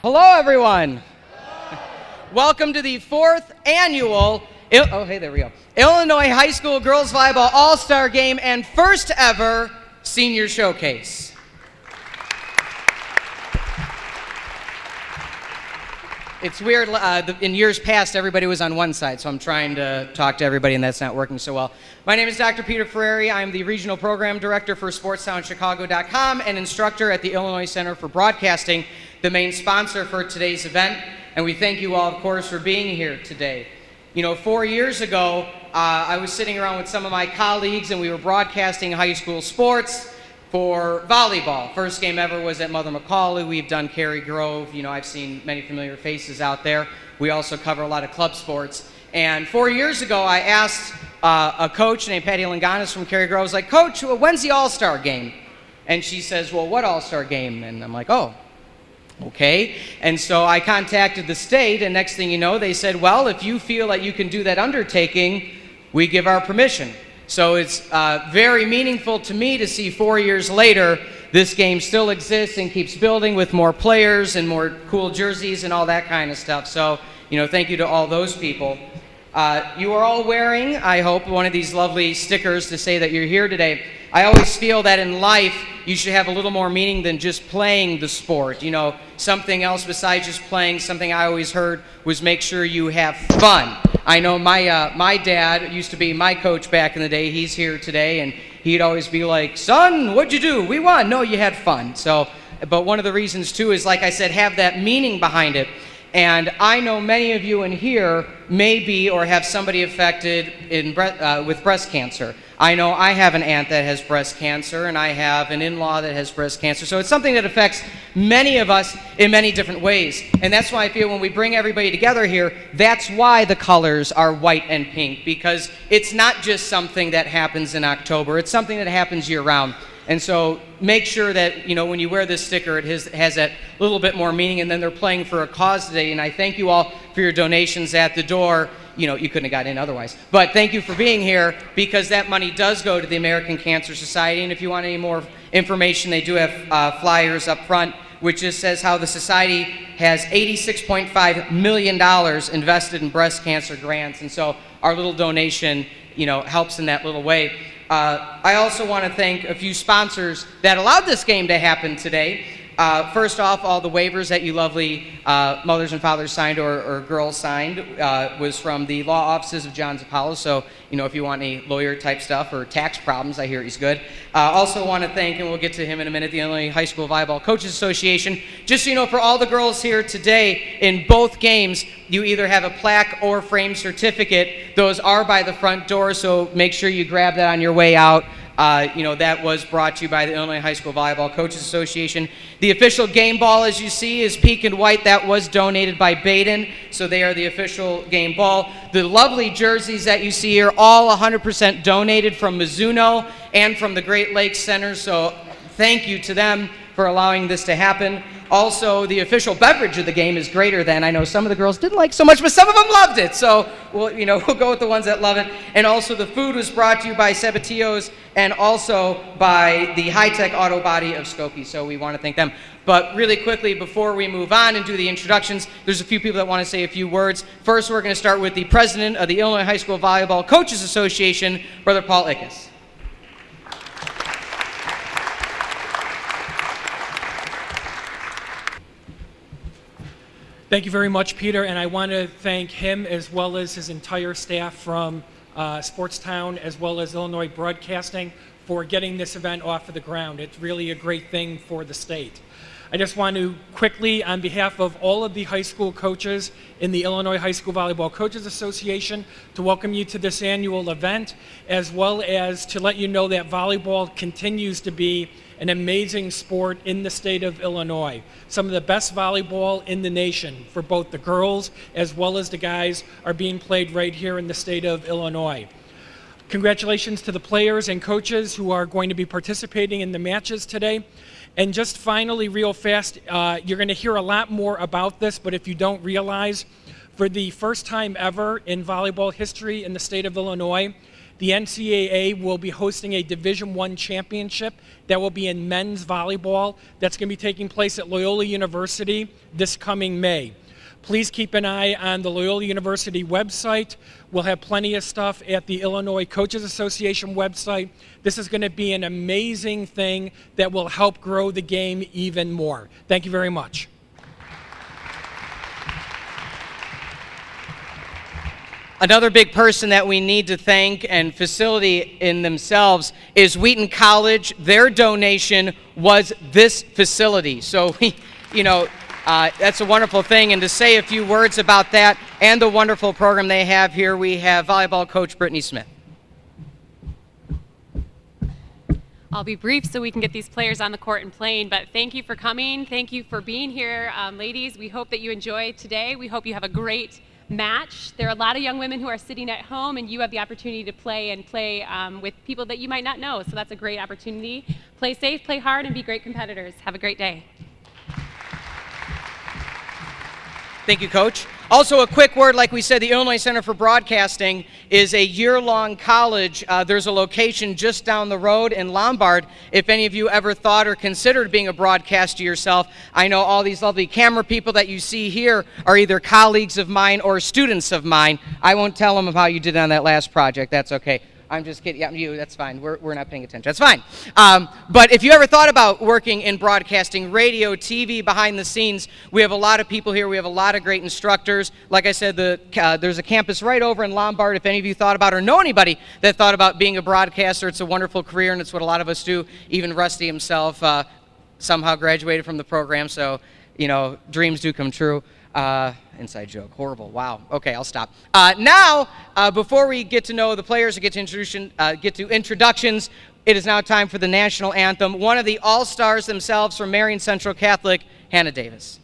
Hello, everyone. Welcome to the fourth annual Illinois High School Girls Volleyball All-Star Game and first ever Senior Showcase. It's weird, in years past, everybody was on one side, so I'm trying to talk to everybody, and that's not working so well. My name is Dr. Peter Ferreri. I'm the Regional Program Director for SportsTownChicago.com and instructor at the Illinois Center for Broadcasting, the main sponsor for today's event, and we thank you all, of course, for being here today. You know, 4 years ago, I was sitting around with some of my colleagues, and we were broadcasting high school sports for volleyball. First game ever was at Mother McCauley. We've done Cary Grove. You know, I've seen many familiar faces out there. We also cover a lot of club sports. And 4 years ago, I asked a coach named Patty Langanis from Cary Grove, I was like, Coach, when's the All-Star game? And she says, well, what All-Star game? And I'm like, oh, okay. And so I contacted the state, and next thing you know, they said, well, if you feel that you can do that undertaking, we give our permission. So it's very meaningful to me to see 4 years later this game still exists and keeps building with more players and more cool jerseys and all that kind of stuff. So, you know, thank you to all those people. You are all wearing, I hope, one of these lovely stickers to say that you're here today. I always feel that in life you should have a little more meaning than just playing the sport. You know, something else besides just playing. Something I always heard was make sure you have fun. I know my dad used to be my coach back in the day. He's here today, and he'd always be like, son, what'd you do? We won. No, you had fun. So, but one of the reasons, too, is, like I said, have that meaning behind it. And I know many of you in here may be or have somebody affected with breast cancer. I know I have an aunt that has breast cancer, and I have an in-law that has breast cancer. So it's something that affects many of us in many different ways. And that's why I feel when we bring everybody together here, that's why the colors are white and pink, because it's not just something that happens in October. It's something that happens year-round. And so make sure that, you know, when you wear this sticker, it has that little bit more meaning, and then they're playing for a cause today. And I thank you all for your donations at the door. You know, you couldn't have gotten in otherwise. But thank you for being here, because that money does go to the American Cancer Society. And if you want any more information, they do have flyers up front, which just says how the society has $86.5 million invested in breast cancer grants. And so our little donation, you know, helps in that little way. I also want to thank a few sponsors that allowed this game to happen today. First off, all the waivers that you lovely mothers and fathers signed or girls signed was from the law offices of John Zappala. So, you know, if you want any lawyer type stuff or tax problems, I hear he's good. Also want to thank, and we'll get to him in a minute, the Illinois High School Volleyball Coaches Association. Just so you know, for all the girls here today, in both games, you either have a plaque or framed certificate. Those are by the front door, so make sure you grab that on your way out. You know, that was brought to you by the Illinois High School Volleyball Coaches Association. The official game ball, as you see, is pink and white. That was donated by Baden, so they are the official game ball. The lovely jerseys that you see here, all 100% donated from Mizuno and from the Great Lakes Center, so thank you to them for allowing this to happen. Also, the official beverage of the game is Greater Than. I know some of the girls didn't like so much, but some of them loved it. So we'll go with the ones that love it. And also, the food was brought to you by Sabatillo's and also by the High Tech Auto Body of Skokie. So we want to thank them. But really quickly, before we move on and do the introductions, there's a few people that want to say a few words. First, we're going to start with the president of the Illinois High School Volleyball Coaches Association, Brother Paul Ickes. Thank you very much, Peter, and I want to thank him as well as his entire staff from Sportstown as well as Illinois Broadcasting for getting this event off of the ground. It's really a great thing for the state. I just want to quickly, on behalf of all of the high school coaches in the Illinois High School Volleyball Coaches Association, to welcome you to this annual event, as well as to let you know that volleyball continues to be an amazing sport in the state of Illinois. Some of the best volleyball in the nation for both the girls as well as the guys are being played right here in the state of Illinois. Congratulations to the players and coaches who are going to be participating in the matches today. And just finally, real fast, you're going to hear a lot more about this, but if you don't realize, for the first time ever in volleyball history in the state of Illinois, The NCAA will be hosting a Division I championship that will be in men's volleyball. That's going to be taking place at Loyola University this coming May. Please keep an eye on the Loyola University website. We'll have plenty of stuff at the Illinois Coaches Association website. This is going to be an amazing thing that will help grow the game even more. Thank you very much. Another big person that we need to thank and facility in themselves is Wheaton College. Their donation was this facility. So, that's a wonderful thing. And to say a few words about that and the wonderful program they have here, we have volleyball coach Brittany Smith. I'll be brief so we can get these players on the court and playing, but thank you for coming. Thank you for being here. Ladies, we hope that you enjoy today. We hope you have a great match. There are a lot of young women who are sitting at home, and you have the opportunity to play with people that you might not know, so that's a great opportunity. Play safe, play hard, and be great competitors. Have a great day. Thank you, Coach. Also, a quick word, like we said, the Illinois Center for Broadcasting is a year-long college. There's a location just down the road in Lombard. If any of you ever thought or considered being a broadcaster yourself, I know all these lovely camera people that you see here are either colleagues of mine or students of mine. I won't tell them how you did on that last project. That's okay. I'm just kidding. Yeah, you, that's fine. We're not paying attention. That's fine. But if you ever thought about working in broadcasting, radio, TV, behind the scenes, we have a lot of people here. We have a lot of great instructors. Like I said, there's a campus right over in Lombard. If any of you thought about or know anybody that thought about being a broadcaster, it's a wonderful career, and it's what a lot of us do. Even Rusty himself somehow graduated from the program, so, dreams do come true. Inside joke. Horrible. Wow. Okay, I'll stop. Now, before we get to know the players or get to introductions, it is now time for the national anthem. One of the all-stars themselves from Marion Central Catholic, Hannah Davis.